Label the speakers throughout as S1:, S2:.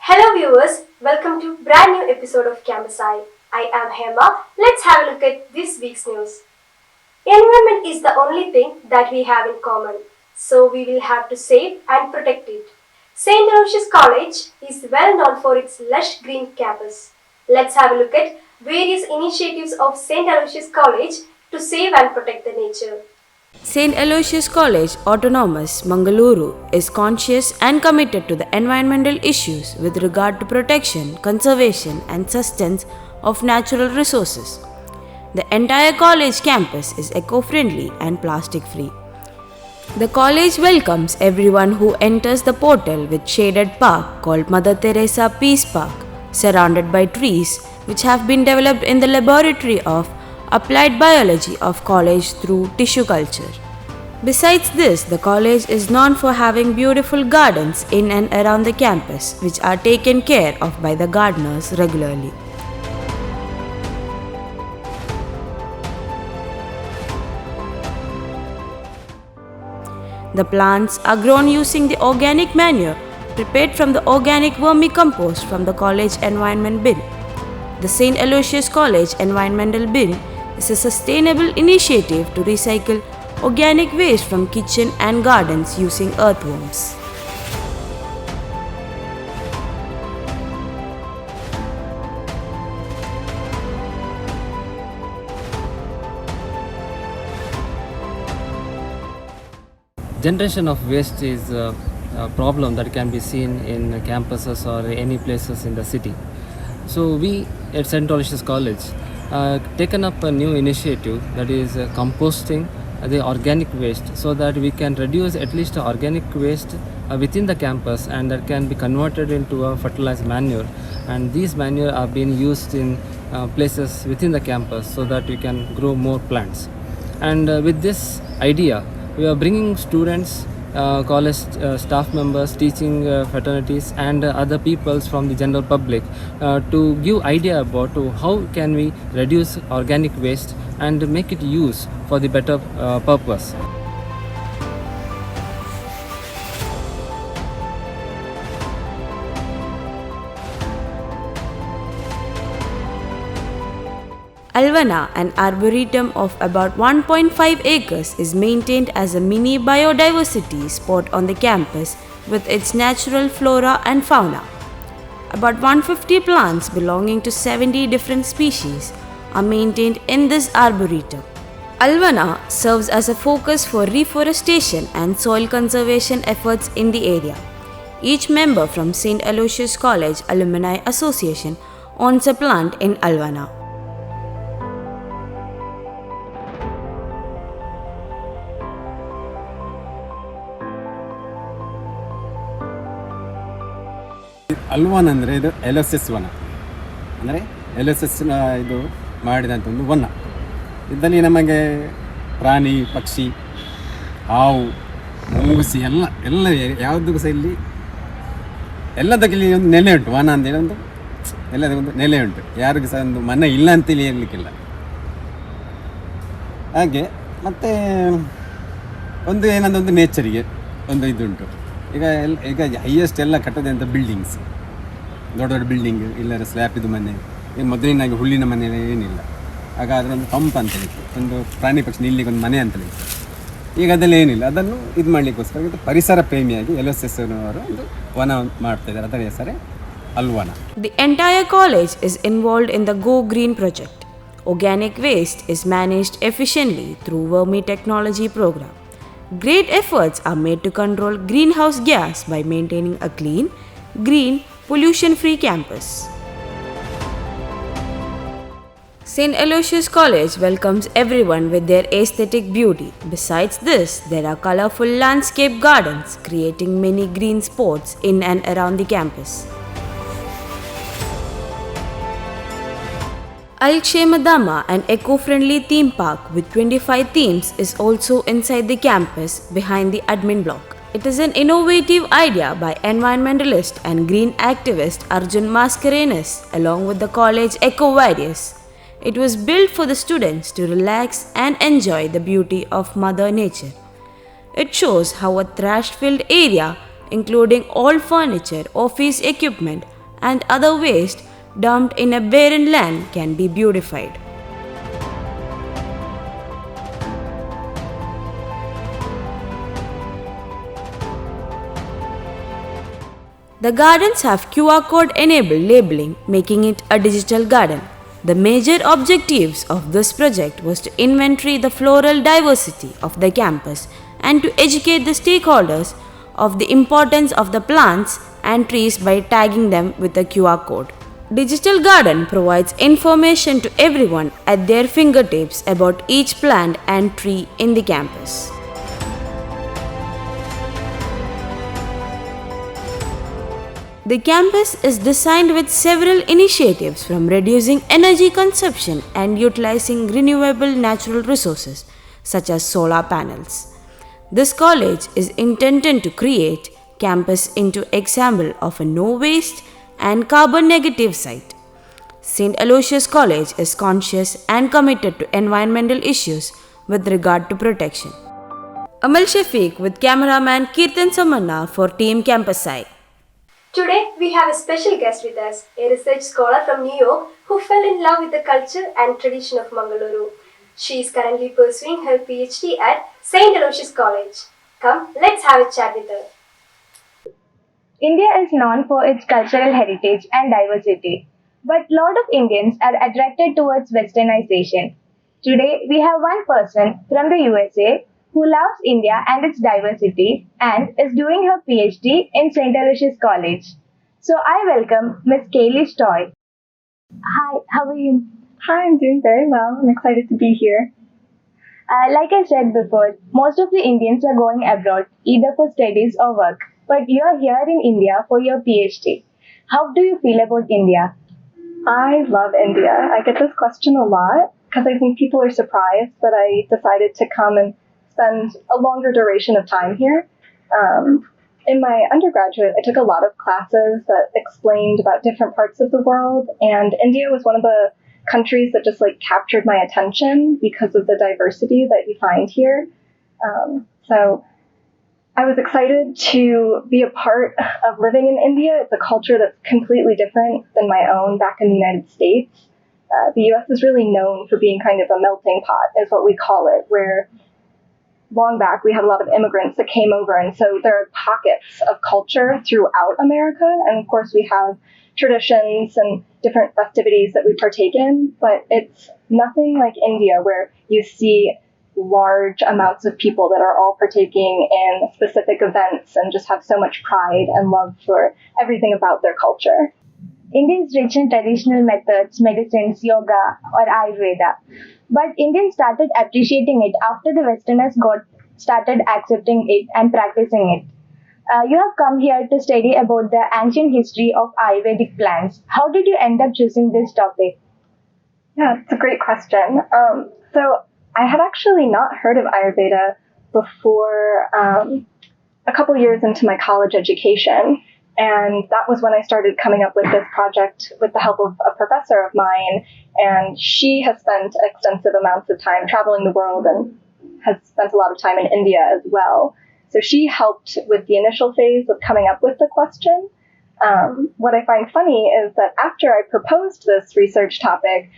S1: Hello viewers, welcome to brand new episode of Campus Eye. I am Hema. Let's have a look at this week's news. Environment is the only thing that we have in common, so we will have to save and protect it. St. Aloysius College is well known for its lush green campus. Let's have a look at various initiatives of St. Aloysius College to save and protect the nature.
S2: St. Aloysius College Autonomous, Mangaluru is conscious and committed to the environmental issues with regard to protection, conservation and sustenance of natural resources. The entire college campus is eco-friendly and plastic-free. The college welcomes everyone who enters the portal with shaded park called Mother Teresa Peace Park, surrounded by trees which have been developed in the laboratory of Applied Biology of college through tissue culture. Besides this, the college is known for having beautiful gardens in and around the campus, which are taken care of by the gardeners regularly. The plants are grown using the organic manure prepared from the organic vermicompost from the college environment bin. The St. Aloysius College Environmental Bin is a sustainable initiative to recycle organic waste from kitchen and gardens using earthworms.
S3: Generation of waste is a problem that can be seen in campuses or any places in the city. So we at St. Aloysius College taken up a new initiative, that is composting the organic waste, so that we can reduce at least organic waste within the campus, and that can be converted into a fertilized manure, and these manure are being used in places within the campus so that we can grow more plants. And with this idea, we are bringing students, college staff members, teaching fraternities and other peoples from the general public to give idea about how can we reduce organic waste and make it use for the better purpose.
S2: Alvana, an arboretum of about 1.5 acres, is maintained as a mini biodiversity spot on the campus with its natural flora and fauna. About 150 plants belonging to 70 different species are maintained in this arboretum. Alvana serves as a focus for reforestation and soil conservation efforts in the area. Each member from St. Aloysius College Alumni Association owns a plant in Alvana.
S4: ಅಲ್ವನ ಅಂದರೆ ಇದು ಎಲೋಸಿಸ್ ವನ, ಅಂದರೆ ಎಲೋಸಿಸ್ನ ಇದು ಮಾಡಿದಂಥ ಒಂದು ವನ. ಇದರಲ್ಲಿ ನಮಗೆ ಪ್ರಾಣಿ, ಪಕ್ಷಿ, ಹಾವು, ಮುಂಗುಸಿ ಎಲ್ಲ ಯಾವುದಕ್ಕೂ ಸಹ ಇಲ್ಲಿ ಎಲ್ಲದಕ್ಕೆ ಇಲ್ಲಿ ಒಂದು ನೆಲೆ ಉಂಟು. ವನ ಅಂತೇಳಿ ಒಂದು ಎಲ್ಲದಕ್ಕೊಂದು ನೆಲೆ ಉಂಟು. ಯಾರಿಗೂ ಸಹ ಒಂದು ಮನೆ ಇಲ್ಲ ಅಂತೇಳಿ ಹೇಳಲಿಕ್ಕಿಲ್ಲ. ಹಾಗೆ ಮತ್ತು ಒಂದು ಏನಂದ್ರೆ ಒಂದು ನೇಚರಿಗೆ ಒಂದು ಇದುಂಟು. ಈಗ ಹೈಯೆಸ್ಟ್ ಎಲ್ಲ ಕಟ್ಟೋದಂಥ ಬಿಲ್ಡಿಂಗ್ಸ್, ದೊಡ್ಡ ದೊಡ್ಡ ಬಿಲ್ಡಿಂಗ್, ಇಲ್ಲರ ಸ್ಲ್ಯಾಪಿದು ಮನೆ, ಈಗ ಮೊದಲಿನಾಗಿ ಹುಲ್ಲಿನ ಮನೆ ಏನಿಲ್ಲ. ಆಗ ಅದರೊಂದು ಪಂಪ್ ಅಂತೇಳಿತ್ತು, ಒಂದು ಪ್ರಾಣಿ ಪಕ್ಷಿ ನಿಲ್ಲಿಗೆ ಒಂದು ಮನೆ ಅಂತೇಳಿತ್ತು. ಈಗ ಅದೆಲ್ಲ ಏನಿಲ್ಲ. ಅದನ್ನು ಇದು ಮಾಡಲಿಕ್ಕೋಸ್ಕರ ಪರಿಸರ ಪ್ರೇಮಿಯಾಗಿ LSS ಅವರು ಒಂದು ವನ ಮಾಡ್ತಾಯಿದ್ದಾರೆ. ಅದರ ಹೆಸರೇ Alvana.
S2: The entire college is involved in the Go Green project. Organic waste is managed efficiently through Vermi Technology program. Great efforts are made to control greenhouse gas by maintaining a clean, green, pollution-free campus. St. Aloysius College welcomes everyone with their aesthetic beauty. Besides this, there are colorful landscape gardens creating many green spots in and around the campus. Al-Shemadama, an eco-friendly theme park with 25 themes, is also inside the campus behind the admin block. It is an innovative idea by environmentalist and green activist Arjun Mascarenhas along with the college Eco Warriors. It was built for the students to relax and enjoy the beauty of Mother Nature. It shows how a trash-filled area, including old furniture, office equipment, and other waste dumped in a barren land, can be beautified. The gardens have QR code enabled labeling, making it a digital garden. The major objectives of this project was to inventory the floral diversity of the campus and to educate the stakeholders of the importance of the plants and trees by tagging them with a QR code. Digital Garden provides information to everyone at their fingertips about each plant and tree in the campus. The campus is designed with several initiatives from reducing energy consumption and utilizing renewable natural resources such as solar panels. This college is intended to create campus into example of a no waste and carbon negative site. St. Aloysius College is conscious and committed to environmental issues with regard to protection. Amal Shefeek with cameraman Keerthan Somanna for Team Campusai.
S1: Today, we have a special guest with us, a research scholar from New York who fell in love with the culture and tradition of Mangaluru. She is currently pursuing her PhD at St. Aloysius College. Come, let's have a chat with her.
S5: India is known for its cultural heritage and diversity, but a lot of Indians are attracted towards westernization. Today, we have one person from the USA who loves India and its diversity and is doing her PhD in St. Aloysius College. So I welcome Miss Kaylee Stoy. Hi, how are you?
S6: Hi, I'm doing very well. I'm excited to be here.
S5: Like I said before, most of the Indians are going abroad, either for studies or work. But you're here in India for your PhD. How do you feel about India?
S6: I love India. I get this question a lot because I think people are surprised that I decided to come and spend a longer duration of time here. In my undergraduate, I took a lot of classes that explained about different parts of the world, and India was one of the countries that just captured my attention because of the diversity that you find here. So I was excited to be a part of living in India. It's a culture that's completely different than my own back in the United States. The US is really known for being kind of a melting pot, is what we call it, where long back we had a lot of immigrants that came over, and so there are pockets of culture throughout America, and of course we have traditions and different festivities that we partake in, but it's nothing like India where you see large amounts of people that are all partaking in specific events and just have so much pride and love for everything about their culture.
S5: India is rich in traditional methods, medicines, yoga, or Ayurveda. But Indians started appreciating it after the Westerners started accepting it and practicing it. You have come here to study about the ancient history of Ayurvedic plants. How did you end up choosing this topic?
S6: Yeah, it's a great question. So I had actually not heard of Ayurveda before a couple years into my college education. And that was when I started coming up with this project with the help of a professor of mine. And she has spent extensive amounts of time traveling the world and has spent a lot of time in India as well. So she helped with the initial phase of coming up with the question. What I find funny is that after I proposed this research topic,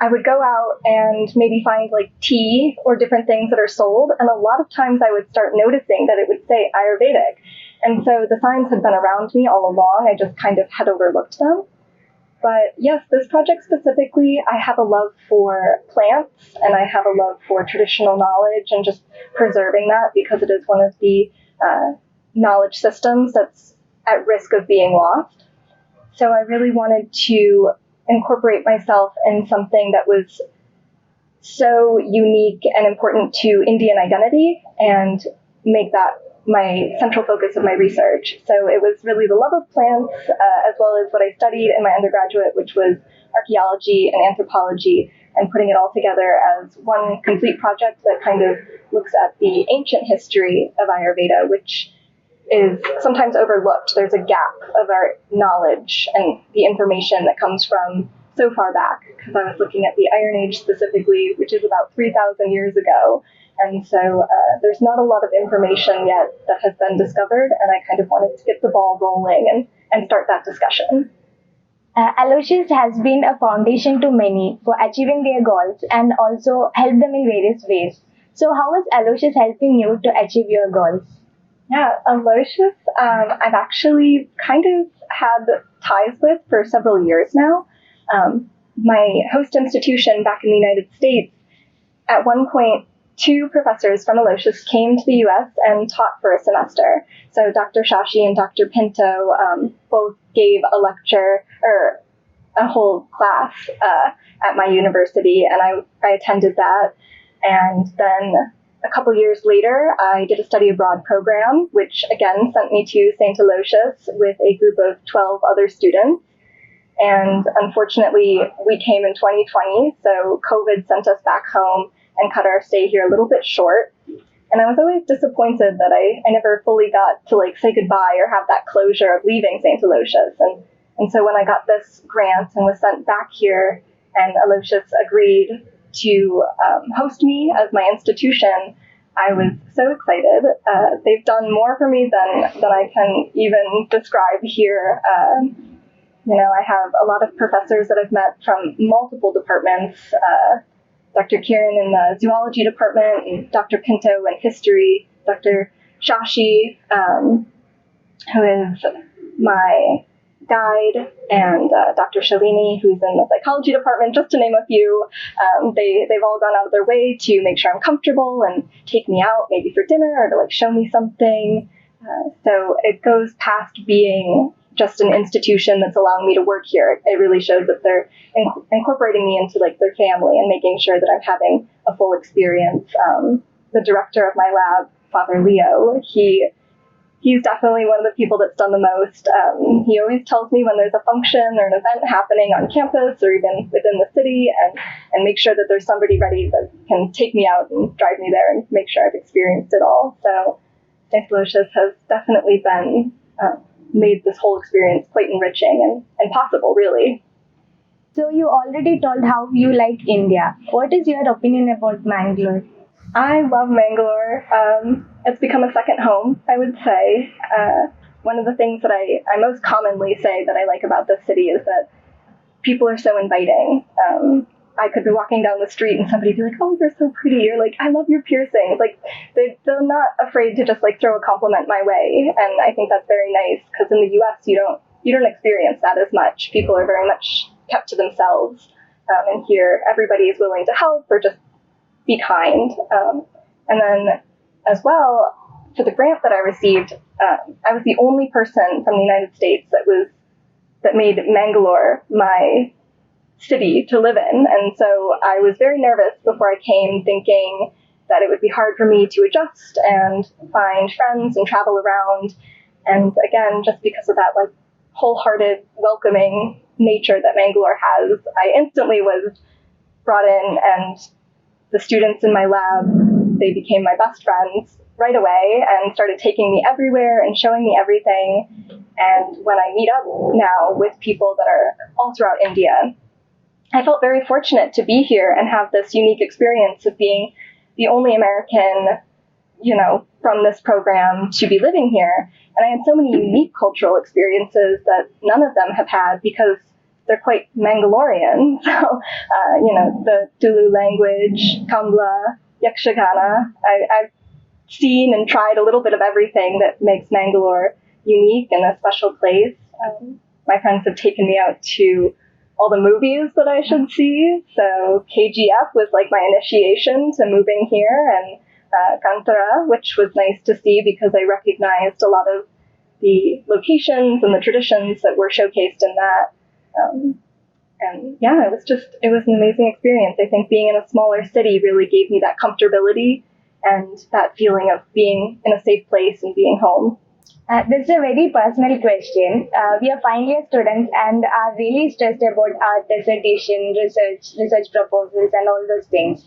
S6: I would go out and maybe find tea or different things that are sold. And a lot of times I would start noticing that it would say Ayurvedic. And so the signs had been around me all along. I just kind of had overlooked them. But yes, this project specifically, I have a love for plants and I have a love for traditional knowledge and just preserving that because it is one of the knowledge systems that's at risk of being lost. So I really wanted to incorporate myself in something that was so unique and important to Indian identity and make that my central focus of my research. So it was really the love of plants, as well as what I studied in my undergraduate, which was archaeology and anthropology, and putting it all together as one complete project that kind of looks at the ancient history of Ayurveda, which is sometimes overlooked. There's a gap of our knowledge and the information that comes from so far back, because I was looking at the Iron Age specifically, which is about 3,000 years ago. And so there's not a lot of information yet that has been discovered, and I kind of wanted to get the ball rolling and start that discussion.
S5: Aloysius has been a foundation to many for achieving their goals and also helped them in various ways. So how is Aloysius helping you to achieve your goals?
S6: Yeah, Aloysius, I've actually kind of had ties with for several years now. My host institution back in the United States, at one point, 2 professors from Aloysius came to the U.S. and taught for a semester. So Dr. Shashi and Dr. Pinto both gave a lecture or a whole class at my university, and I attended that. And then a couple years later, I did a study abroad program, which again sent me to St. Aloysius with a group of 12 other students. And unfortunately, we came in 2020, so COVID sent us back home and cut our stay here a little bit short. And I was always disappointed that I never fully got to say goodbye or have that closure of leaving St. Aloysius. And so when I got this grant and was sent back here and Aloysius agreed to host me as my institution, I was so excited. They've done more for me than I can even describe here. I have a lot of professors that I've met from multiple departments, Dr. Kiran in the zoology department, and Dr. Pinto in history, Dr. Shashi, who is my guide, and Dr. Shalini, who's in the psychology department, just to name a few. They've all gone out of their way to make sure I'm comfortable and take me out maybe for dinner or to show me something. So it goes past being just an institution that's allowing me to work here. It really shows that they're incorporating me into their family and making sure that I'm having a full experience. The director of my lab, Father Leo, he's definitely one of the people that's done the most. He always tells me when there's a function or an event happening on campus or even within the city, and make sure that there's somebody ready that can take me out and drive me there and make sure I've experienced it all. So St. Aloysius has definitely been made this whole experience quite enriching and possible, really.
S5: So you already told how you like India. What is your opinion about Mangalore?
S6: I love Mangalore. It's become a second home, I would say. One of the things that I most commonly say that I like about this city is that people are so inviting. I could be walking down the street and somebody be like, "Oh, you're so pretty," or I love your piercings. They're not afraid to just throw a compliment my way, and I think that's very nice because in the U.S. you don't experience that as much. People are very much kept to themselves, and here everybody is willing to help or just be kind. And then as well, for the grant that I received, I was the only person from the United States that made Mangalore my city to live in. And so I was very nervous before I came, thinking that it would be hard for me to adjust and find friends and travel around. And again, just because of that wholehearted, welcoming nature that Mangalore has, I instantly was brought in, and the students in my lab, they became my best friends right away and started taking me everywhere and showing me everything. And when I meet up now with people that are all throughout India, I felt very fortunate to be here and have this unique experience of being the only American, from this program to be living here. And I had so many unique cultural experiences that none of them have had because they're quite Mangalorean. So, the Tulu language, Kambla, Yakshagana, I've seen and tried a little bit of everything that makes Mangalore unique and a special place. My friends have taken me out to all the movies that I should see. So KGF was like my initiation to moving here, and Kantara, which was nice to see because I recognized a lot of the locations and the traditions that were showcased in that. And yeah, it was an amazing experience. I think being in a smaller city really gave me that comfortability and that feeling of being in a safe place and being home.
S5: This is a very personal question. We are final year students and are really stressed about our dissertation, research proposals and all those things.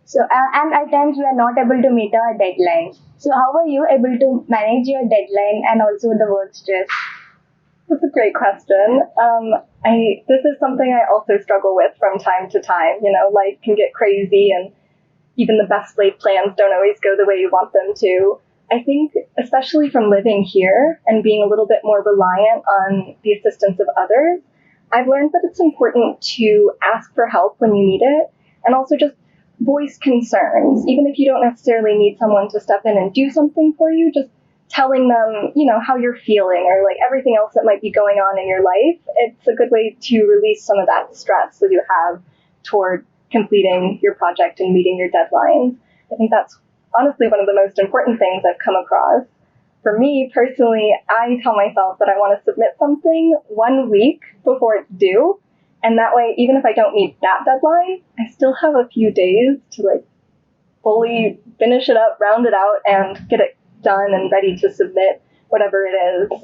S5: So, and at times we are not able to meet our deadlines. So how are you able to manage your deadline and also the work stress?
S6: That's a great question. This is something I also struggle with from time to time. Life can get crazy and even the best laid plans don't always go the way you want them to. I think, especially from living here and being a little bit more reliant on the assistance of others, I've learned that it's important to ask for help when you need it and also just voice concerns. Even if you don't necessarily need someone to step in and do something for you, just telling them, how you're feeling or like everything else that might be going on in your life. It's a good way to release some of that stress that you have toward completing your project and meeting your deadlines. I think that's honestly one of the most important things I've come across. For me personally, I tell myself that I want to submit something 1 week before it's due. And that way, even if I don't meet that deadline, I still have a few days to fully finish it up, round it out, and get it done and ready to submit whatever it is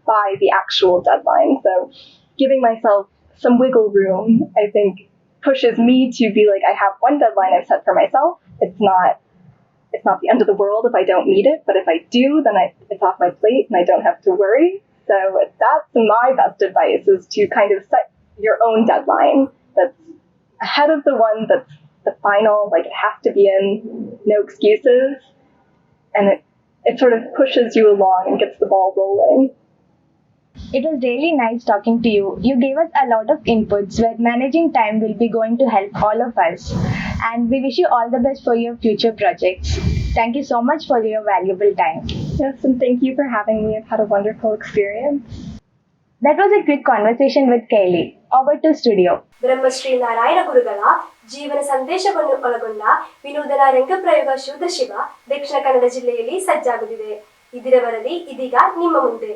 S6: by the actual deadline. So giving myself some wiggle room, I think, pushes me to be like, I have one deadline I've set for myself. It's not the end of the world if I don't meet it, but if I do, then it's off my plate and I don't have to worry. So that's my best advice, is to kind of set your own deadline that's ahead of the one that's the final, it has to be in, no excuses. And it sort of pushes you along and gets the ball rolling.
S5: It was really nice talking to you. You gave us a lot of inputs where managing time will be going to help all of us. And we wish you all the best for your future projects. Thank you so much for your valuable time.
S6: Yes, and thank you for having me. I've had a wonderful experience.
S5: That was a quick conversation with Kaylee. Over to studio.
S1: Brahmashri Narayana ಗುರುಗಳ ಜೀವನ ಸಂದೇಶವನ್ನು ಒಳಗೊಂಡ ವಿನೂತನ ರಂಗಪ್ರಯೋಗ ಶುದ್ಧ ಶಿವ ದಕ್ಷಿಣ ಕನ್ನಡ ಜಿಲ್ಲೆಯಲ್ಲಿ ಸಜ್ಜಾಗುತ್ತಿದೆ. ಇದರ ವರದಿ ಇದೀಗ ನಿಮ್ಮ ಮುಂದೆ.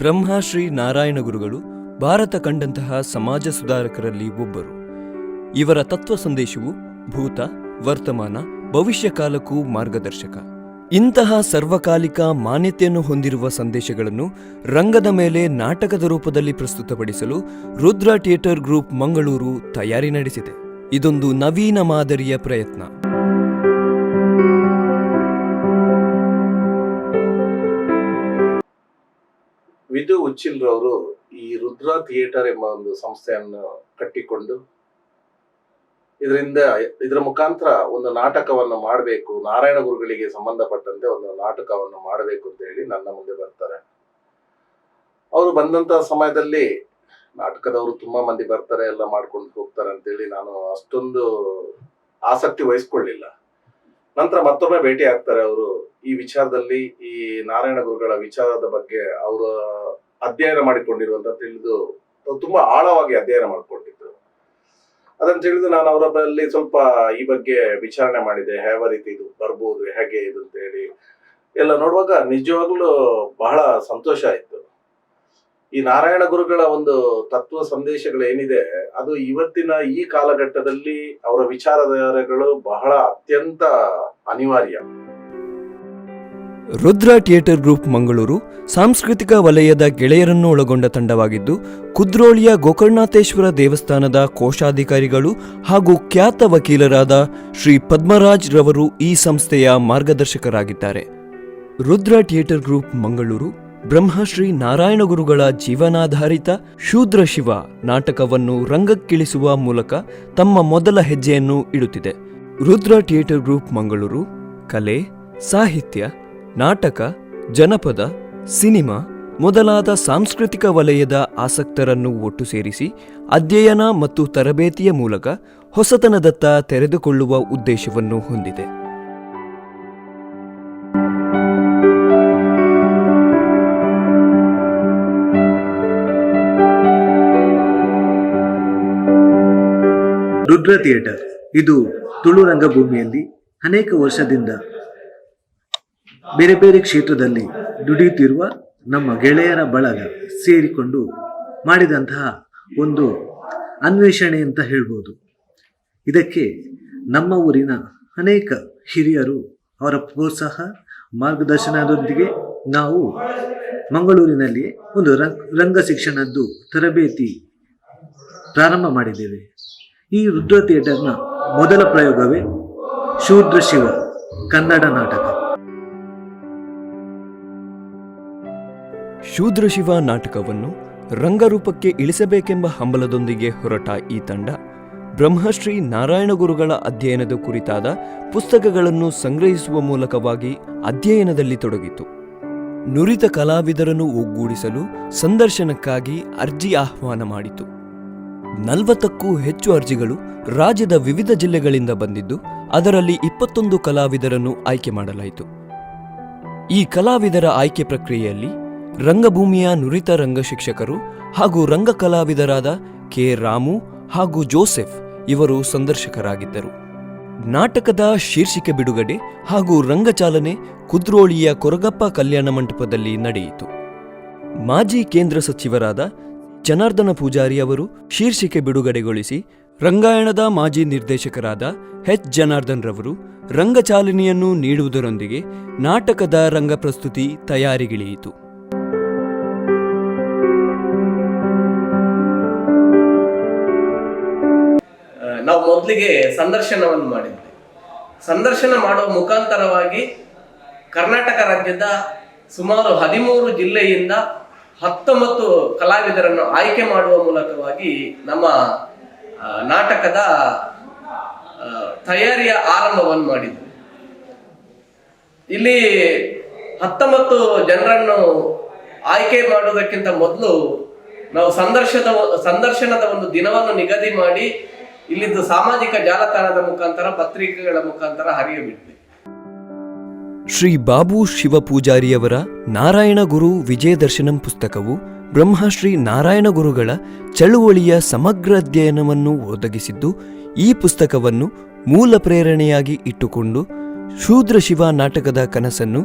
S7: ಬ್ರಹ್ಮಶ್ರೀ ನಾರಾಯಣ ಗುರುಗಳು ಭಾರತ ಕಂಡಂತಹ ಸಮಾಜ ಸುಧಾರಕರಲ್ಲಿ ಒಬ್ಬರು. ಇವರ ತತ್ವ ಸಂದೇಶವು ಭೂತ, ವರ್ತಮಾನ, ಭವಿಷ್ಯ ಕಾಲಕ್ಕೂ ಮಾರ್ಗದರ್ಶಕ. ಇಂತಹ ಸರ್ವಕಾಲಿಕ ಮಾನ್ಯತೆಯನ್ನು ಹೊಂದಿರುವ ಸಂದೇಶಗಳನ್ನು ರಂಗದ ಮೇಲೆ ನಾಟಕದ ರೂಪದಲ್ಲಿ ಪ್ರಸ್ತುತಪಡಿಸಲು ರುದ್ರ ಥಿಯೇಟರ್ ಗ್ರೂಪ್ ಮಂಗಳೂರು ತಯಾರಿ ನಡೆಸಿದೆ. ಇದೊಂದು ನವೀನ ಮಾದರಿಯ ಪ್ರಯತ್ನ.
S8: ವಿದು ಉಚ್ಚಿಲ್ರವರು ಈ ರುದ್ರ ಥಿಯೇಟರ್ ಎಂಬ ಒಂದು ಸಂಸ್ಥೆಯನ್ನು ಕಟ್ಟಿಕೊಂಡು ಇದರ ಮುಖಾಂತರ ಒಂದು ನಾಟಕವನ್ನು ಮಾಡಬೇಕು, ನಾರಾಯಣ ಗುರುಗಳಿಗೆ ಸಂಬಂಧಪಟ್ಟಂತೆ ಒಂದು ನಾಟಕವನ್ನು ಮಾಡಬೇಕು ಅಂತ ಹೇಳಿ ನನ್ನ ಮುಂದೆ ಬರ್ತಾರೆ. ಅವರು ಬಂದಂತ ಸಮಯದಲ್ಲಿ ನಾಟಕದವರು ತುಂಬಾ ಮಂದಿ ಬರ್ತಾರೆ, ಎಲ್ಲ ಮಾಡ್ಕೊಂಡು ಹೋಗ್ತಾರೆ ಅಂತೇಳಿ ನಾನು ಅಷ್ಟೊಂದು ಆಸಕ್ತಿ ವಹಿಸ್ಕೊಳ್ಳಿಲ್ಲ. ನಂತರ ಮತ್ತೊಮ್ಮೆ ಭೇಟಿ ಆಗ್ತಾರೆ ಅವರು. ಈ ವಿಚಾರದಲ್ಲಿ ಈ ನಾರಾಯಣ ಗುರುಗಳ ವಿಚಾರದ ಬಗ್ಗೆ ಅವರು ಅಧ್ಯಯನ ಮಾಡಿಕೊಂಡಿರುವಂತ ತಿಳಿದು ತುಂಬಾ ಆಳವಾಗಿ ಅಧ್ಯಯನ ಮಾಡಿಕೊಂಡಿದ್ರು. ಅದನ್ನು ತಿಳಿದು ನಾನು ಅವರ ಬಳಿ ಸ್ವಲ್ಪ ಈ ಬಗ್ಗೆ ವಿಚಾರಣೆ ಮಾಡಿದೆ. ಯಾವ ರೀತಿ ಇದು ಬರ್ಬೋದು, ಹೇಗೆ ಇದು ಅಂತ ಹೇಳಿ ಎಲ್ಲ ನೋಡುವಾಗ ನಿಜವಾಗ್ಲೂ ಬಹಳ ಸಂತೋಷ ಆಯ್ತು. ಈ ನಾರಾಯಣ ಗುರುಗಳ ಒಂದು ತತ್ವ ಸಂದೇಶಗಳು ಏನಿದೆ ಅದು ಇವತ್ತಿನ ಈ ಕಾಲಘಟ್ಟದಲ್ಲಿ ಅವರ ವಿಚಾರಧಾರೆಗಳು ಬಹಳ ಅತ್ಯಂತ ಅನಿವಾರ್ಯ.
S7: ರುದ್ರ ಥಿಯೇಟರ್ ಗ್ರೂಪ್ ಮಂಗಳೂರು ಸಾಂಸ್ಕೃತಿಕ ವಲಯದ ಗೆಳೆಯರನ್ನು ಒಳಗೊಂಡ ತಂಡವಾಗಿದ್ದು, ಕುದ್ರೋಳಿಯ ಗೋಕರ್ಣನಾಥೇಶ್ವರ ದೇವಸ್ಥಾನದ ಕೋಶಾಧಿಕಾರಿಗಳು ಹಾಗೂ ಖ್ಯಾತ ವಕೀಲರಾದ ಶ್ರೀ ಪದ್ಮರಾಜ್ ರವರು ಈ ಸಂಸ್ಥೆಯ ಮಾರ್ಗದರ್ಶಕರಾಗಿದ್ದಾರೆ. ರುದ್ರ ಥಿಯೇಟರ್ ಗ್ರೂಪ್ ಮಂಗಳೂರು ಬ್ರಹ್ಮಶ್ರೀ ನಾರಾಯಣ ಗುರುಗಳ ಜೀವನಾಧಾರಿತ ಶೂದ್ರ ಶಿವ ನಾಟಕವನ್ನು ರಂಗಕ್ಕಿಳಿಸುವ ಮೂಲಕ ತಮ್ಮ ಮೊದಲ ಹೆಜ್ಜೆಯನ್ನು ಇಡುತ್ತಿದೆ. ರುದ್ರ ಥಿಯೇಟರ್ ಗ್ರೂಪ್ ಮಂಗಳೂರು ಕಲೆ, ಸಾಹಿತ್ಯ, ನಾಟಕ, ಜನಪದ, ಸಿನಿಮಾ ಮೊದಲಾದ ಸಾಂಸ್ಕೃತಿಕ ವಲಯದ ಆಸಕ್ತರನ್ನು ಒಟ್ಟು ಸೇರಿಸಿ ಅಧ್ಯಯನ ಮತ್ತು ತರಬೇತಿಯ ಮೂಲಕ ಹೊಸತನದತ್ತ ತೆರೆದುಕೊಳ್ಳುವ ಉದ್ದೇಶವನ್ನು ಹೊಂದಿದೆ.
S9: ರುದ್ರ ಥಿಯೇಟರ್ ಇದು ತುಳು ರಂಗಭೂಮಿಯಲ್ಲಿ ಅನೇಕ ವರ್ಷದಿಂದ ಬೇರೆ ಬೇರೆ ಕ್ಷೇತ್ರದಲ್ಲಿ ದುಡಿಯುತ್ತಿರುವ ನಮ್ಮ ಗೆಳೆಯರ ಬಳಗ ಸೇರಿಕೊಂಡು ಮಾಡಿದಂತಹ ಒಂದು ಅನ್ವೇಷಣೆ ಅಂತ ಹೇಳ್ಬೋದು. ಇದಕ್ಕೆ ನಮ್ಮ ಊರಿನ ಅನೇಕ ಹಿರಿಯರು ಅವರ ಪ್ರೋತ್ಸಾಹ ಮಾರ್ಗದರ್ಶನದೊಂದಿಗೆ ನಾವು ಮಂಗಳೂರಿನಲ್ಲಿ ಒಂದು ರಂಗ ಶಿಕ್ಷಣದ್ದು ತರಬೇತಿ ಪ್ರಾರಂಭ ಮಾಡಿದ್ದೇವೆ. ಈ ರುದ್ರ ಥಿಯೇಟರ್ನ ಮೊದಲ ಪ್ರಯೋಗವೇ ಶೂದ್ರ ಶಿವ ಕನ್ನಡ ನಾಟಕ.
S7: ಶೂದ್ರಶಿವ ನಾಟಕವನ್ನು ರಂಗರೂಪಕ್ಕೆ ಇಳಿಸಬೇಕೆಂಬ ಹಂಬಲದೊಂದಿಗೆ ಹೊರಟ ಈ ತಂಡ ಬ್ರಹ್ಮಶ್ರೀ ನಾರಾಯಣ ಗುರುಗಳ ಅಧ್ಯಯನದ ಕುರಿತಾದ ಪುಸ್ತಕಗಳನ್ನು ಸಂಗ್ರಹಿಸುವ ಮೂಲಕವಾಗಿ ಅಧ್ಯಯನದಲ್ಲಿ ತೊಡಗಿತು. ನುರಿತ ಕಲಾವಿದರನ್ನು ಒಗ್ಗೂಡಿಸಲು ಸಂದರ್ಶನಕ್ಕಾಗಿ ಅರ್ಜಿ ಆಹ್ವಾನ ಮಾಡಿತು. 40ಕ್ಕೂ ಹೆಚ್ಚು ಅರ್ಜಿಗಳು ರಾಜ್ಯದ ವಿವಿಧ ಜಿಲ್ಲೆಗಳಿಂದ ಬಂದಿದ್ದು, ಅದರಲ್ಲಿ 21 ಕಲಾವಿದರನ್ನು ಆಯ್ಕೆ ಮಾಡಲಾಯಿತು. ಈ ಕಲಾವಿದರ ಆಯ್ಕೆ ಪ್ರಕ್ರಿಯೆಯಲ್ಲಿ ರಂಗಭೂಮಿಯ ನುರಿತ ರಂಗ ಶಿಕ್ಷಕರು ಹಾಗೂ ರಂಗ ಕಲಾವಿದರಾದ ಕೆ. ರಾಮು ಹಾಗೂ ಜೋಸೆಫ್ ಇವರು ಸಂದರ್ಶಕರಾಗಿದ್ದರು. ನಾಟಕದ ಶೀರ್ಷಿಕೆ ಬಿಡುಗಡೆ ಹಾಗೂ ರಂಗಚಾಲನೆ ಕುದ್ರೋಳಿಯ ಕೊರಗಪ್ಪ ಕಲ್ಯಾಣ ಮಂಟಪದಲ್ಲಿ ನಡೆಯಿತು. ಮಾಜಿ ಕೇಂದ್ರ ಸಚಿವರಾದ ಜನಾರ್ದನ ಪೂಜಾರಿ ಅವರು ಶೀರ್ಷಿಕೆ ಬಿಡುಗಡೆಗೊಳಿಸಿ, ರಂಗಾಯಣದ ಮಾಜಿ ನಿರ್ದೇಶಕರಾದ ಎಚ್. ಜನಾರ್ದನ್ ರವರು ರಂಗಚಾಲನೆಯನ್ನು ನೀಡುವುದರೊಂದಿಗೆ ನಾಟಕದ ರಂಗಪ್ರಸ್ತುತಿ ತಯಾರಿಗಿಳಿಯಿತು.
S10: ನಾವು ಮೊದಲಿಗೆ ಸಂದರ್ಶನವನ್ನು ಮಾಡಿದ್ವಿ. ಸಂದರ್ಶನ ಮಾಡುವ ಮುಖಾಂತರವಾಗಿ ಕರ್ನಾಟಕ ರಾಜ್ಯದ ಸುಮಾರು 13 ಜಿಲ್ಲೆಯಿಂದ 19 ಕಲಾವಿದರನ್ನು ಆಯ್ಕೆ ಮಾಡುವ ಮೂಲಕವಾಗಿ ನಮ್ಮ ನಾಟಕದ ತಯಾರಿಯ ಆರಂಭವನ್ನು ಮಾಡಿದ್ವಿ. ಇಲ್ಲಿ 19 ಜನರನ್ನು ಆಯ್ಕೆ ಮಾಡುವುದಕ್ಕಿಂತ ಮೊದಲು ನಾವು ಸಂದರ್ಶನದ ಒಂದು ದಿನವನ್ನು ನಿಗದಿ ಮಾಡಿ ಇಲ್ಲಿದ್ದು ಸಾಮಾಜಿಕ ಜಾಲತಾಣದ ಮುಖಾಂತರ, ಪತ್ರಿಕೆಗಳ ಮುಖಾಂತರ ಹರಿಯಬಿಟ್ವಿ.
S7: ಶ್ರೀ ಬಾಬು ಶಿವಪೂಜಾರಿಯವರ ನಾರಾಯಣ ಗುರು ವಿಜಯದರ್ಶನಂ ಪುಸ್ತಕವು ಬ್ರಹ್ಮಶ್ರೀ ನಾರಾಯಣ ಗುರುಗಳ ಚಳುವಳಿಯ ಸಮಗ್ರ ಅಧ್ಯಯನವನ್ನು ಒದಗಿಸಿದ್ದು, ಈ ಪುಸ್ತಕವನ್ನು ಮೂಲ ಪ್ರೇರಣೆಯಾಗಿ ಇಟ್ಟುಕೊಂಡು ಶೂದ್ರಶಿವ ನಾಟಕದ ಕನಸನ್ನು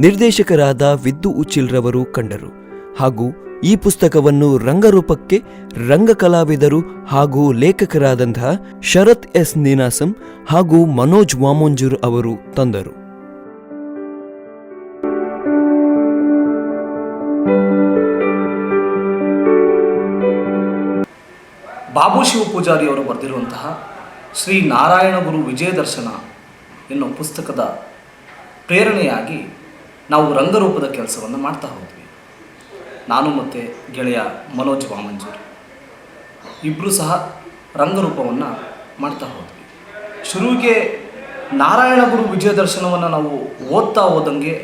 S7: ನಿರ್ದೇಶಕರಾದ ವಿದ್ದು ಉಚ್ಚಿಲ್ರವರು ಕಂಡರು ಹಾಗೂ ಈ ಪುಸ್ತಕವನ್ನು ರಂಗರೂಪಕ್ಕೆ ರಂಗ ಕಲಾವಿದರು ಹಾಗೂ ಲೇಖಕರಾದಂತಹ ಶರತ್ ಎಸ್ ನೀನಾಸಂ ಹಾಗೂ ಮನೋಜ್ ವಾಮೊಂಜೂರ್ ಅವರು ತಂದರು.
S11: ಬಾಬು ಶಿವಪೂಜಾರಿ ಅವರು ಬರೆದಿರುವಂತಹ ಶ್ರೀ ನಾರಾಯಣ ಗುರು ವಿಜಯದರ್ಶನ ಎನ್ನುವ ಪುಸ್ತಕದ ಪ್ರೇರಣೆಯಾಗಿ ನಾವು ರಂಗರೂಪದ ಕೆಲಸವನ್ನು ಮಾಡ್ತಾ ಹೋದ್ವಿ. ನಾನು ಮತ್ತು ಗೆಳೆಯ ಮನೋಜ್ ವಾಮಂಜೂರ್ ಇಬ್ಬರು ಸಹ ರಂಗರೂಪವನ್ನು ಮಾಡ್ತಾ ಹೋದ್ವಿ. ಶುರುವಿಗೆ ನಾರಾಯಣ ಗುರು ವಿಜಯದರ್ಶನವನ್ನು ನಾವು ಓದ್ತಾ ಹೋದಂಗೆ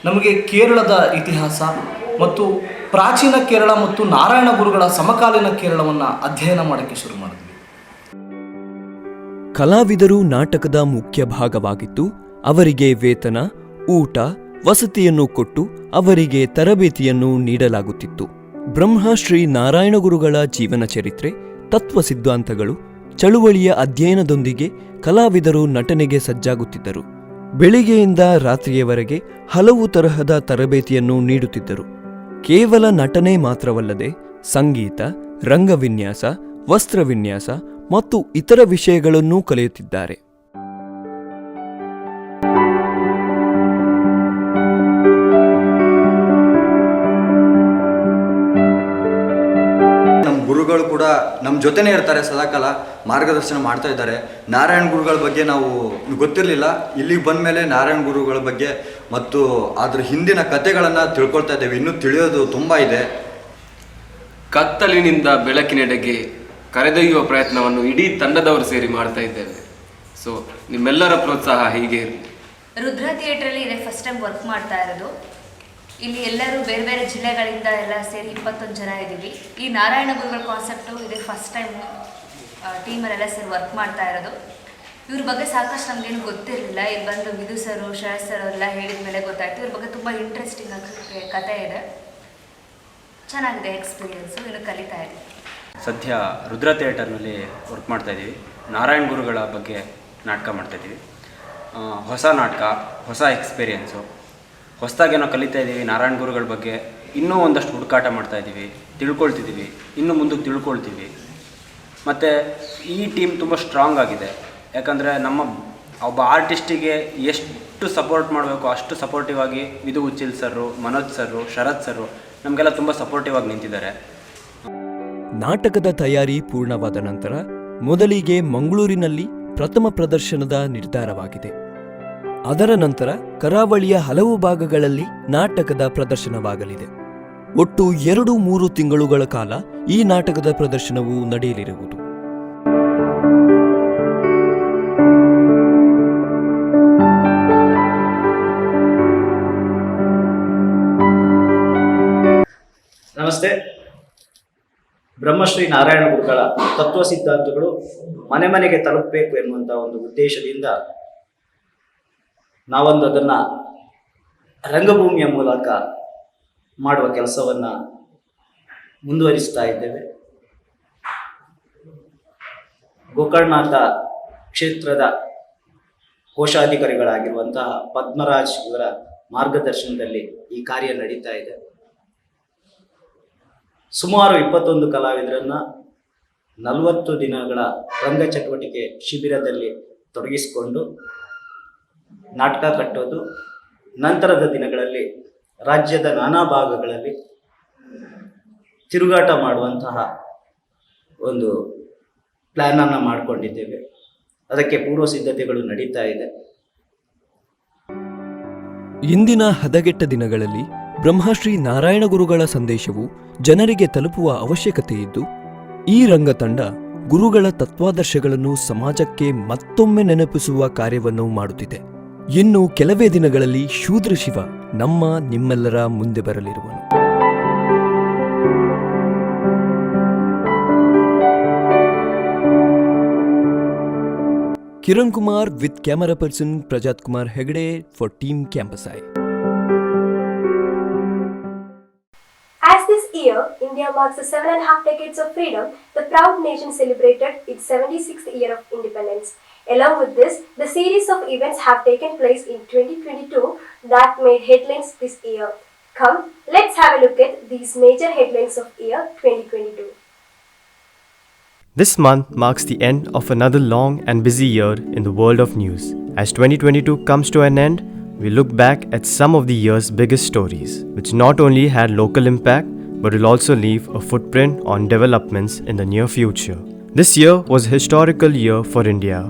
S11: ನಮಗೆ ಕೇರಳದ ಇತಿಹಾಸ ಮತ್ತು ಪ್ರಾಚೀನ ಕೇರಳ ಮತ್ತು ನಾರಾಯಣ ಗುರುಗಳ ಸಮಕಾಲೀನ ಕೇರಳವನ್ನು ಅಧ್ಯಯನ ಮಾಡೋಕ್ಕೆ ಶುರು ಮಾಡಿದ್ವಿ.
S7: ಕಲಾವಿದರು ನಾಟಕದ ಮುಖ್ಯ ಭಾಗವಾಗಿದ್ದು, ಅವರಿಗೆ ವೇತನ, ಊಟ, ವಸತಿಯನ್ನು ಕೊಟ್ಟು ಅವರಿಗೆ ತರಬೇತಿಯನ್ನು ನೀಡಲಾಗುತ್ತಿತ್ತು. ಬ್ರಹ್ಮಶ್ರೀ ನಾರಾಯಣ ಗುರುಗಳ ಜೀವನ ಚರಿತ್ರೆ, ತತ್ವ ಸಿದ್ಧಾಂತಗಳು, ಚಳುವಳಿಯ ಅಧ್ಯಯನದೊಂದಿಗೆ ಕಲಾವಿದರು ನಟನೆಗೆ ಸಜ್ಜಾಗುತ್ತಿದ್ದರು. ಬೆಳಿಗ್ಗೆಯಿಂದ ರಾತ್ರಿಯವರೆಗೆ ಹಲವು ತರಹದ ತರಬೇತಿಯನ್ನು ನೀಡುತ್ತಿದ್ದರು. ಕೇವಲ ನಟನೆ ಮಾತ್ರವಲ್ಲದೆ ಸಂಗೀತ, ರಂಗವಿನ್ಯಾಸ, ವಸ್ತ್ರವಿನ್ಯಾಸ ಮತ್ತು ಇತರ ವಿಷಯಗಳನ್ನೂ ಕಲಿಯುತ್ತಿದ್ದಾರೆ.
S12: ಗುರುಗಳು ಕೂಡ ನಮ್ಮ ಜೊತೆನೇ ಇರ್ತಾರೆ, ಸದಾಕಾಲ ಮಾರ್ಗದರ್ಶನ ಮಾಡ್ತಾ ಇದ್ದಾರೆ. ನಾರಾಯಣ ಗುರುಗಳ ಬಗ್ಗೆ ನಾವು ಗೊತ್ತಿರಲಿಲ್ಲ, ಇಲ್ಲಿಗೆ ಬಂದ ಮೇಲೆ ನಾರಾಯಣ ಗುರುಗಳ ಬಗ್ಗೆ ಮತ್ತು ಅದ್ರ ಹಿಂದಿನ ಕಥೆಗಳನ್ನು ತಿಳ್ಕೊಳ್ತಾ ಇದ್ದೇವೆ. ಇನ್ನೂ ತಿಳಿಯೋದು ತುಂಬ ಇದೆ.
S3: ಕತ್ತಲಿನಿಂದ ಬೆಳಕಿನೆಡೆಗೆ ಕರೆದೊಯ್ಯುವ ಪ್ರಯತ್ನವನ್ನು ಇಡೀ ತಂಡದವರು ಸೇರಿ ಮಾಡ್ತಾ ಇದ್ದೇವೆ. ಸೊ ನಿಮ್ಮೆಲ್ಲರ ಪ್ರೋತ್ಸಾಹ ಹೀಗೆ ಇರಲಿ.
S13: ರುದ್ರ ಥಿಯೇಟ್ರಲ್ಲಿ ಇದೆ ಫಸ್ಟ್ ಟೈಮ್ ವರ್ಕ್ ಮಾಡ್ತಾ ಇರೋದು. ಇಲ್ಲಿ ಎಲ್ಲರೂ ಬೇರೆ ಬೇರೆ ಜಿಲ್ಲೆಗಳಿಂದ ಎಲ್ಲ ಸೇರಿ 21 ಜನ ಇದ್ದೀವಿ. ಈ ನಾರಾಯಣ ಗುರುಗಳ ಕಾನ್ಸೆಪ್ಟು ಇದು ಫಸ್ಟ್ ಟೈಮ್ ಟೀಮಲ್ಲೆಲ್ಲ ಸೇರಿ ವರ್ಕ್ ಮಾಡ್ತಾ ಇರೋದು. ಇವ್ರ ಬಗ್ಗೆ ಸಾಕಷ್ಟು ನಮಗೇನು ಗೊತ್ತಿರಲಿಲ್ಲ. ಇಲ್ಲಿ ಬಂದು ವಿಧು ಸರು, ಶರತ್ ಸರ್ ಎಲ್ಲ ಹೇಳಿದ ಮೇಲೆ ಗೊತ್ತಾಯಿತು. ಇವ್ರ ಬಗ್ಗೆ ತುಂಬ ಇಂಟ್ರೆಸ್ಟಿಂಗ್ ಕತೆ ಇದೆ. ಚೆನ್ನಾಗಿದೆ ಎಕ್ಸ್ಪೀರಿಯೆನ್ಸು, ಇನ್ನು ಕಲಿತಾ ಇದ್ದೀವಿ.
S14: ಸದ್ಯ ರುದ್ರ ಥಿಯೇಟರ್ನಲ್ಲಿ ವರ್ಕ್ ಮಾಡ್ತಾಯಿದ್ದೀವಿ. ನಾರಾಯಣ ಗುರುಗಳ ಬಗ್ಗೆ ನಾಟಕ ಮಾಡ್ತಾಯಿದ್ದೀವಿ. ಹೊಸ ನಾಟಕ, ಹೊಸ ಎಕ್ಸ್ಪೀರಿಯೆನ್ಸು, ಹೊಸದಾಗೇನೋ ಕಲಿತಾ ಇದ್ದೀವಿ. ನಾರಾಯಣ ಗುರುಗಳ ಬಗ್ಗೆ ಇನ್ನೂ ಒಂದಷ್ಟು ಹುಡುಕಾಟ ಮಾಡ್ತಾಯಿದ್ದೀವಿ, ತಿಳ್ಕೊಳ್ತಿದ್ದೀವಿ, ಇನ್ನೂ ಮುಂದಕ್ಕೆ ತಿಳ್ಕೊಳ್ತೀವಿ. ಮತ್ತು ಈ ಟೀಮ್ ತುಂಬ ಸ್ಟ್ರಾಂಗ್ ಆಗಿದೆ. ಯಾಕಂದರೆ ನಮ್ಮ ಒಬ್ಬ ಆರ್ಟಿಸ್ಟಿಗೆ ಎಷ್ಟು ಸಪೋರ್ಟ್ ಮಾಡಬೇಕು ಅಷ್ಟು ಸಪೋರ್ಟಿವ್ ಆಗಿ ವಿಧು ಉಚ್ಚಿಲ್ ಸರ್ರು, ಮನೋಜ್ ಸರ್ರು, ಶರತ್ ಸರ್ರು ನಮಗೆಲ್ಲ ತುಂಬ ಸಪೋರ್ಟಿವ್ ಆಗಿ ನಿಂತಿದ್ದಾರೆ.
S7: ನಾಟಕದ ತಯಾರಿ ಪೂರ್ಣವಾದ ನಂತರ ಮೊದಲಿಗೆ ಮಂಗಳೂರಿನಲ್ಲಿ ಪ್ರಥಮ ಪ್ರದರ್ಶನದ ನಿರ್ಧಾರವಾಗಿದೆ. ಅದರ ನಂತರ ಕರಾವಳಿಯ ಹಲವು ಭಾಗಗಳಲ್ಲಿ ನಾಟಕದ ಪ್ರದರ್ಶನವಾಗಲಿದೆ. ಒಟ್ಟು 2-3 ತಿಂಗಳುಗಳ ಕಾಲ ಈ ನಾಟಕದ ಪ್ರದರ್ಶನವು ನಡೆಯಲಿರುವುದು.
S11: ನಮಸ್ತೆ. ಬ್ರಹ್ಮಶ್ರೀ ನಾರಾಯಣ ಗುರುಗಳ ತತ್ವ ಸಿದ್ಧಾಂತಗಳು ಮನೆ ಮನೆಗೆ ತಲುಪಬೇಕು ಎನ್ನುವಂಥ ಒಂದು ಉದ್ದೇಶದಿಂದ ನಾವೊಂದು ಅದನ್ನು ರಂಗಭೂಮಿಯ ಮೂಲಕ ಮಾಡುವ ಕೆಲಸವನ್ನು ಮುಂದುವರಿಸ್ತಾ ಇದ್ದೇವೆ. ಗೋಕರ್ಣನಾಥ ಕ್ಷೇತ್ರದ ಕೋಶಾಧಿಕಾರಿಗಳಾಗಿರುವಂತಹ ಪದ್ಮರಾಜ್ ಇವರ ಮಾರ್ಗದರ್ಶನದಲ್ಲಿ ಈ ಕಾರ್ಯ ನಡೀತಾ ಇದೆ. ಸುಮಾರು 21 ಕಲಾವಿದರನ್ನು 40 ದಿನಗಳ ರಂಗ ಚಟುವಟಿಕೆ ಶಿಬಿರದಲ್ಲಿ ತೊಡಗಿಸಿಕೊಂಡು ನಾಟಕ ಕಟ್ಟೋದು, ನಂತರದ ದಿನಗಳಲ್ಲಿ ರಾಜ್ಯದ ನಾನಾ ಭಾಗಗಳಲ್ಲಿ ತಿರುಗಾಟ ಮಾಡುವಂತಹ ಒಂದು ಪ್ಲ್ಯಾನನ್ನು ಮಾಡಿಕೊಂಡಿದ್ದೇವೆ. ಅದಕ್ಕೆ ಪೂರ್ವ ಸಿದ್ಧತೆಗಳು ನಡೀತಾ ಇದೆ.
S7: ಇಂದಿನ ಹದಗೆಟ್ಟ ದಿನಗಳಲ್ಲಿ ಬ್ರಹ್ಮಶ್ರೀ ನಾರಾಯಣ ಗುರುಗಳ ಸಂದೇಶವು ಜನರಿಗೆ ತಲುಪುವ ಅವಶ್ಯಕತೆ ಇದ್ದು, ಈ ರಂಗತಂಡ ಗುರುಗಳ ತತ್ವಾದರ್ಶಗಳನ್ನು ಸಮಾಜಕ್ಕೆ ಮತ್ತೊಮ್ಮೆ ನೆನಪಿಸುವ ಕಾರ್ಯವನ್ನು ಮಾಡುತ್ತಿದೆ. ಇನ್ನು ಕೆಲವೇ ದಿನಗಳಲ್ಲಿ ಶೂದ್ರ ಶಿವ ನಿಮ್ಮೆಲ್ಲರ ಮುಂದೆ ಬರಲಿರುವನು. Kiran Kumar with camera person Prajath Kumar Hegde for Team Campus I.
S1: As this year, India marks the 7.5 decades of freedom, the proud nation celebrated its 76th year of independence. Along with this, the series of events have taken place in 2022 that made headlines this year. Come, let's have a look at these major headlines of year 2022.
S15: This month marks the end of another long and busy year in the world of news. As 2022 comes to an end, we look back at some of the year's biggest stories, which not only had local impact, but will also leave a footprint on developments in the near future. This year was a historical year for India,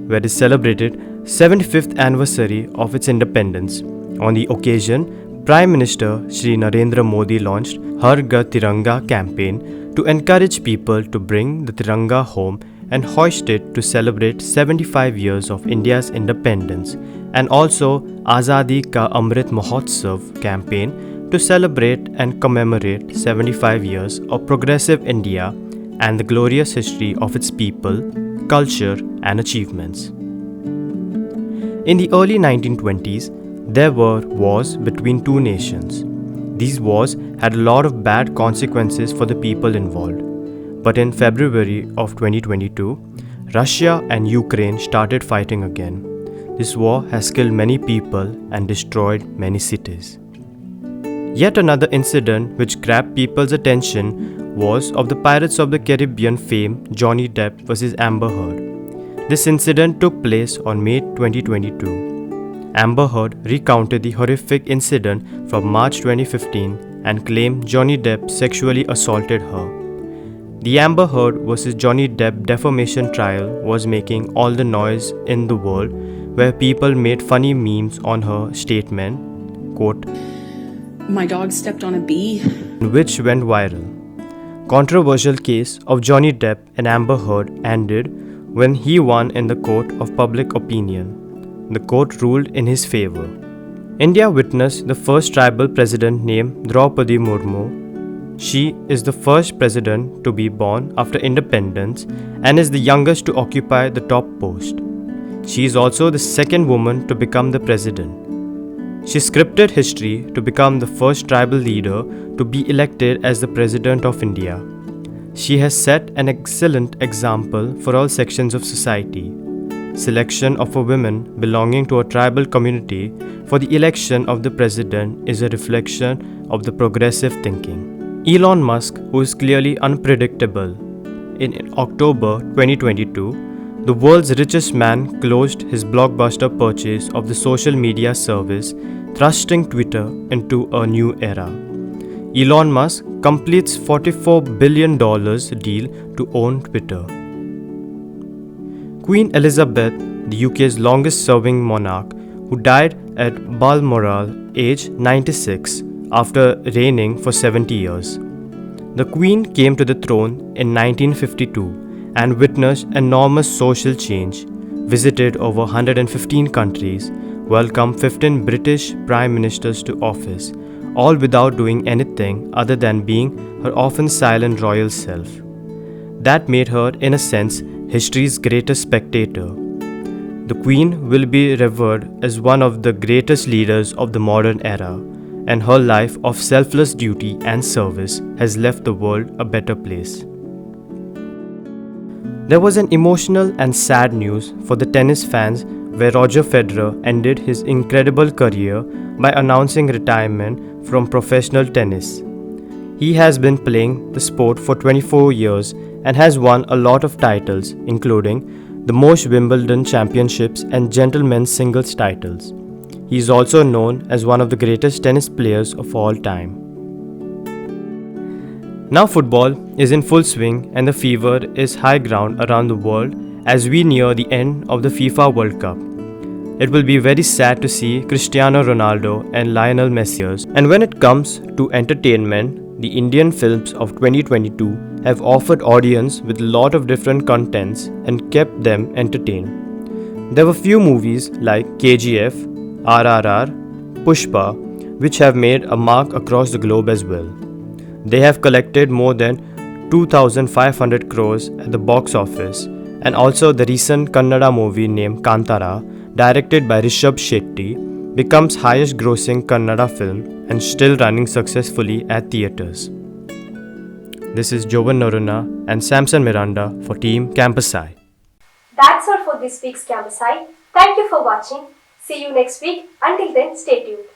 S15: where it celebrated 75th anniversary of its independence. On the occasion, Prime Minister Shri Narendra Modi launched Har Ghar Tiranga campaign to encourage people to bring the Tiranga home and hoist it to celebrate 75 years of India's independence, and also Azadi Ka Amrit Mahotsav campaign to celebrate and commemorate 75 years of progressive India and the glorious history of its people, culture and achievements. In the early 1920s, there were wars between two nations. These wars had a lot of bad consequences for the people involved. But in February of 2022, Russia and Ukraine started fighting again. This war has killed many people and destroyed many cities. Yet another incident which grabbed people's attention was of the Pirates of the Caribbean fame Johnny Depp vs. Amber Heard. This incident took place on May 2022. Amber Heard recounted the horrific incident from March 2015 and claimed Johnny Depp sexually assaulted her. The Amber Heard vs. Johnny Depp defamation trial was making all the noise in the world, where people made funny memes on her statement, quote,
S16: "My dog stepped on a bee,"
S15: which went viral. Controversial case of Johnny Depp and Amber Heard ended when he won in the court of public opinion. The court ruled in his favor. India witnessed the first tribal president named Draupadi Murmu. She is the first president to be born after independence and is the youngest to occupy the top post. She is also the second woman to become the president. She scripted history to become the first tribal leader to be elected as the President of India. She has set an excellent example for all sections of society. Selection of a woman belonging to a tribal community for the election of the president is a reflection of the progressive thinking. Elon Musk, who is clearly unpredictable, in October 2022, the world's richest man closed his blockbuster purchase of the social media service, thrusting Twitter into a new era. Elon Musk completes $44 billion deal to own Twitter. Queen Elizabeth, the UK's longest-serving monarch, who died at Balmoral, aged 96, after reigning for 70 years. The Queen came to the throne in 1952 and witnessed enormous social change, visited over 115 countries, welcomed 15 British Prime Ministers to office, all without doing anything other than being her often silent royal self. That made her, in a sense, history's greatest spectator. The Queen will be revered as one of the greatest leaders of the modern era, and her life of selfless duty and service has left the world a better place. There was an emotional and sad news for the tennis fans where Roger Federer ended his incredible career by announcing retirement from professional tennis. He has been playing the sport for 24 years and has won a lot of titles, including the most Wimbledon championships and gentlemen's singles titles. He is also known as one of the greatest tennis players of all time. Now football is in full swing and the fever is high ground around the world as we near the end of the FIFA World Cup. It will be very sad to see Cristiano Ronaldo and Lionel Messi. And when it comes to entertainment, the Indian films of 2022 have offered audience with a lot of different contents and kept them entertained. There were few movies like KGF, RRR, Pushpa, which have made a mark across the globe as well. They have collected more than 2,500 crores at the box office, and also the recent Kannada movie named Kantara, directed by Rishabh Shetty, becomes highest grossing Kannada film and still running successfully at theatres. This is Jovan Noronha and Samson Miranda for Team Campus I.
S1: That's all for this week's Campus I. Thank you for watching. See you next week. Until then, stay tuned.